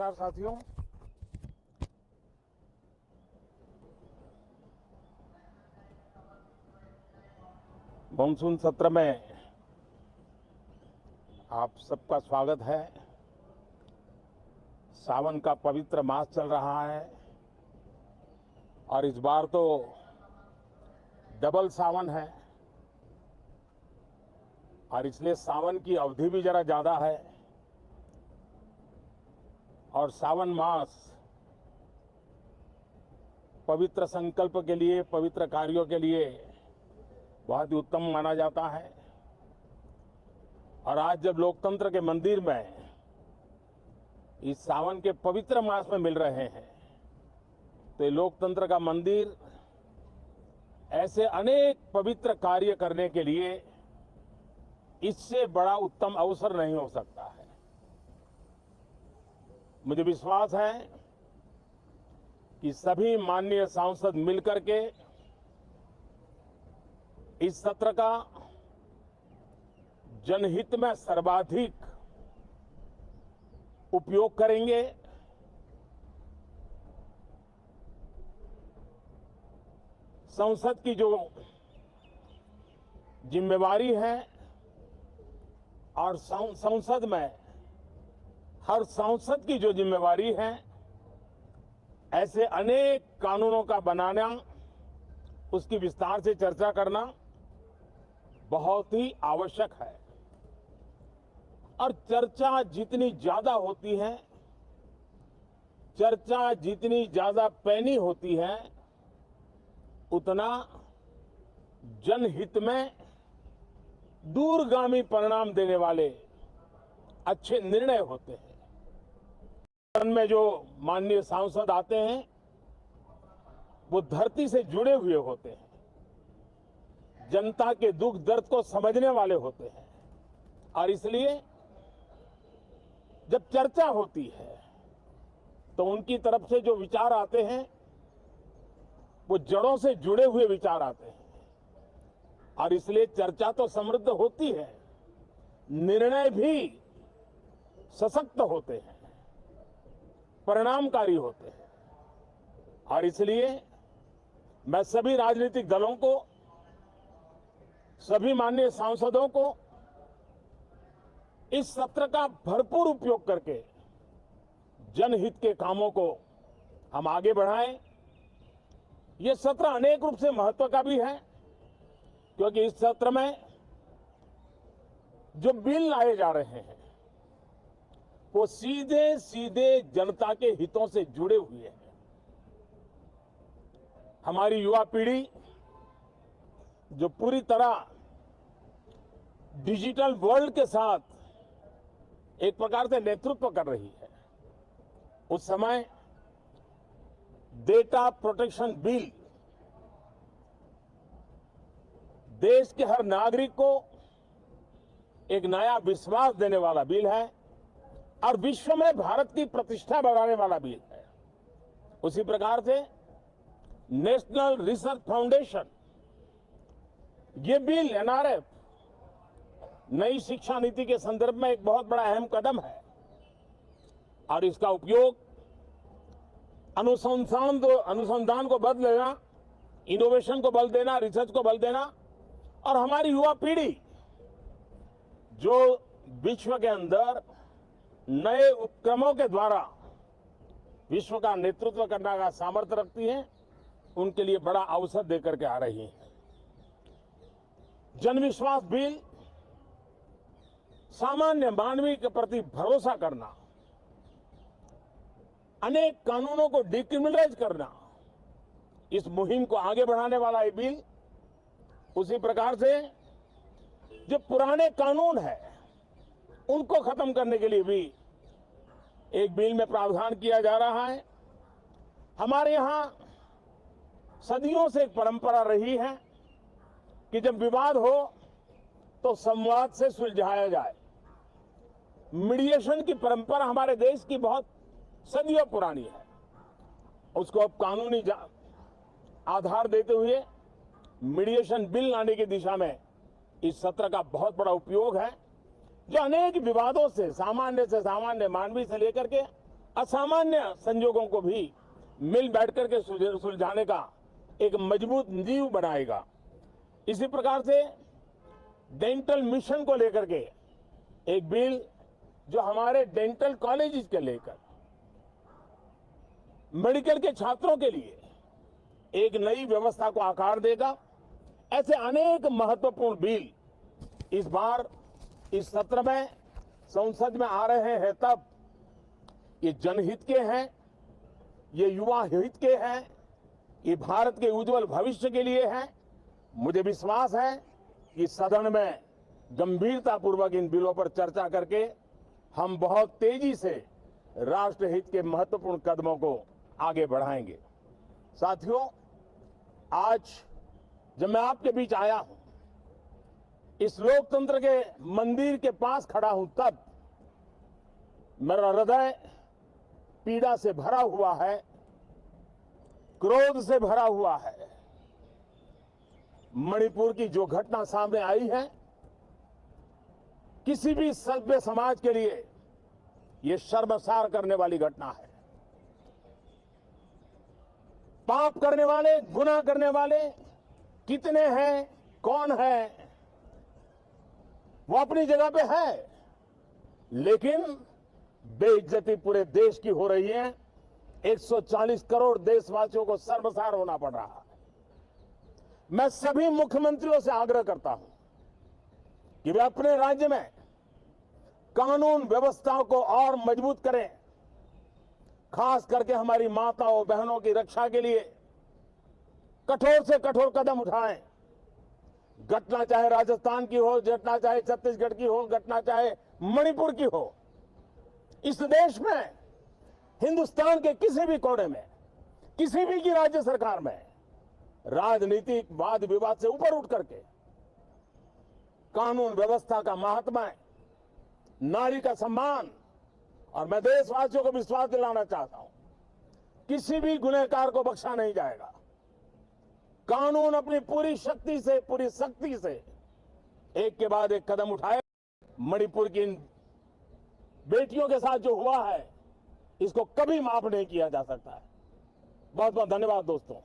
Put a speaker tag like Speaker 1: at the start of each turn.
Speaker 1: नमस्कार साथियों। मानसून सत्र में आप सबका स्वागत है। सावन का पवित्र मास चल रहा है और इस बार तो डबल सावन है और इसलिए सावन की अवधि भी जरा ज्यादा है और सावन मास पवित्र संकल्प के लिए, पवित्र कार्यों के लिए बहुत ही उत्तम माना जाता है। और आज जब लोकतंत्र के मंदिर में इस सावन के पवित्र मास में मिल रहे हैं तो ये लोकतंत्र का मंदिर ऐसे अनेक पवित्र कार्य करने के लिए इससे बड़ा उत्तम अवसर नहीं हो सकता है। मुझे विश्वास है कि सभी माननीय सांसद मिलकर के इस सत्र का जनहित में सर्वाधिक उपयोग करेंगे। संसद की जो जिम्मेवारी है और संसद में हर सांसद की जो जिम्मेवारी है, ऐसे अनेक कानूनों का बनाना, उसकी विस्तार से चर्चा करना बहुत ही आवश्यक है। और चर्चा जितनी ज्यादा होती है, चर्चा जितनी ज्यादा पैनी होती है, उतना जनहित में दूरगामी परिणाम देने वाले अच्छे निर्णय होते हैं। सदन में जो माननीय सांसद आते हैं वो धरती से जुड़े हुए होते हैं, जनता के दुख दर्द को समझने वाले होते हैं और इसलिए जब चर्चा होती है तो उनकी तरफ से जो विचार आते हैं वो जड़ों से जुड़े हुए विचार आते हैं और इसलिए चर्चा तो समृद्ध होती है, निर्णय भी सशक्त होते हैं, परिणामकारी होते हैं। और इसलिए मैं सभी राजनीतिक दलों को, सभी माननीय सांसदों को इस सत्र का भरपूर उपयोग करके जनहित के कामों को हम आगे बढ़ाएं। ये सत्र अनेक रूप से महत्व का भी है क्योंकि इस सत्र में जो बिल लाए जा रहे हैं वो सीधे सीधे जनता के हितों से जुड़े हुए हैं। हमारी युवा पीढ़ी जो पूरी तरह डिजिटल वर्ल्ड के साथ एक प्रकार से नेतृत्व कर रही है, उस समय डेटा प्रोटेक्शन बिल देश के हर नागरिक को एक नया विश्वास देने वाला बिल है और विश्व में भारत की प्रतिष्ठा बढ़ाने वाला बिल है। उसी प्रकार से नेशनल रिसर्च फाउंडेशन, ये बिल एनआरएफ नई शिक्षा नीति के संदर्भ में एक बहुत बड़ा अहम कदम है और इसका उपयोग अनुसंधान को बल देना, इनोवेशन को बल देना, रिसर्च को बल देना और हमारी युवा पीढ़ी जो विश्व के अंदर नए उपक्रमों के द्वारा विश्व का नेतृत्व करने का सामर्थ्य रखती है, उनके लिए बड़ा अवसर देकर के आ रही है। जनविश्वास बिल सामान्य मानवीय के प्रति भरोसा करना, अनेक कानूनों को डिक्रिमिनलाइज करना, इस मुहिम को आगे बढ़ाने वाला ये बिल। उसी प्रकार से जो पुराने कानून है उनको खत्म करने के लिए भी एक बिल में प्रावधान किया जा रहा है। हमारे यहां सदियों से एक परंपरा रही है कि जब विवाद हो तो संवाद से सुलझाया जाए। मीडिएशन की परंपरा हमारे देश की बहुत सदियों पुरानी है, उसको अब कानूनी आधार देते हुए मीडिएशन बिल लाने की दिशा में इस सत्र का बहुत बड़ा उपयोग है, जो अनेक विवादों से सामान्य मानवीय से लेकर के असामान्य संजोगों को भी मिल बैठकर के सुलझाने का एक मजबूत नींव बनाएगा। इसी प्रकार से डेंटल मिशन को लेकर के एक बिल जो हमारे डेंटल कॉलेजेस के लेकर मेडिकल के छात्रों के लिए एक नई व्यवस्था को आकार देगा। ऐसे अनेक महत्वपूर्ण बिल इस बार इस सत्र में संसद में आ रहे हैं। तब ये जनहित के हैं, ये युवा हित के हैं, ये भारत के उज्जवल भविष्य के लिए हैं। मुझे विश्वास है कि सदन में गंभीरतापूर्वक इन बिलों पर चर्चा करके हम बहुत तेजी से राष्ट्रहित के महत्वपूर्ण कदमों को आगे बढ़ाएंगे। साथियों, आज जब मैं आपके बीच आया हूं, इस लोकतंत्र के मंदिर के पास खड़ा हूं, तब मेरा हृदय पीड़ा से भरा हुआ है, क्रोध से भरा हुआ है। मणिपुर की जो घटना सामने आई है, किसी भी सभ्य समाज के लिए यह शर्मसार करने वाली घटना है। पाप करने वाले, गुनाह करने वाले कितने हैं, कौन है, वो अपनी जगह पे है, लेकिन बेइज्जती पूरे देश की हो रही है। 140 करोड़ देशवासियों को शर्मसार होना पड़ रहा है। मैं सभी मुख्यमंत्रियों से आग्रह करता हूं कि वे अपने राज्य में कानून व्यवस्थाओं को और मजबूत करें, खास करके हमारी माताओं बहनों की रक्षा के लिए कठोर से कठोर कदम उठाएं। घटना चाहे राजस्थान की हो, घटना चाहे छत्तीसगढ़ की हो, घटना चाहे मणिपुर की हो, इस देश में, हिंदुस्तान के किसी भी कोने में, किसी भी की राज्य सरकार में राजनीतिक वाद विवाद से ऊपर उठ करके कानून व्यवस्था का महात्मा, नारी का सम्मान, और मैं देशवासियों को विश्वास दिलाना चाहता हूं, किसी भी गुनहगार को बख्शा नहीं जाएगा। कानून अपनी पूरी शक्ति से, पूरी सख्ती से एक के बाद एक कदम उठाए। मणिपुर की इन बेटियों के साथ जो हुआ है, इसको कभी माफ नहीं किया जा सकता है। बहुत बहुत धन्यवाद दोस्तों।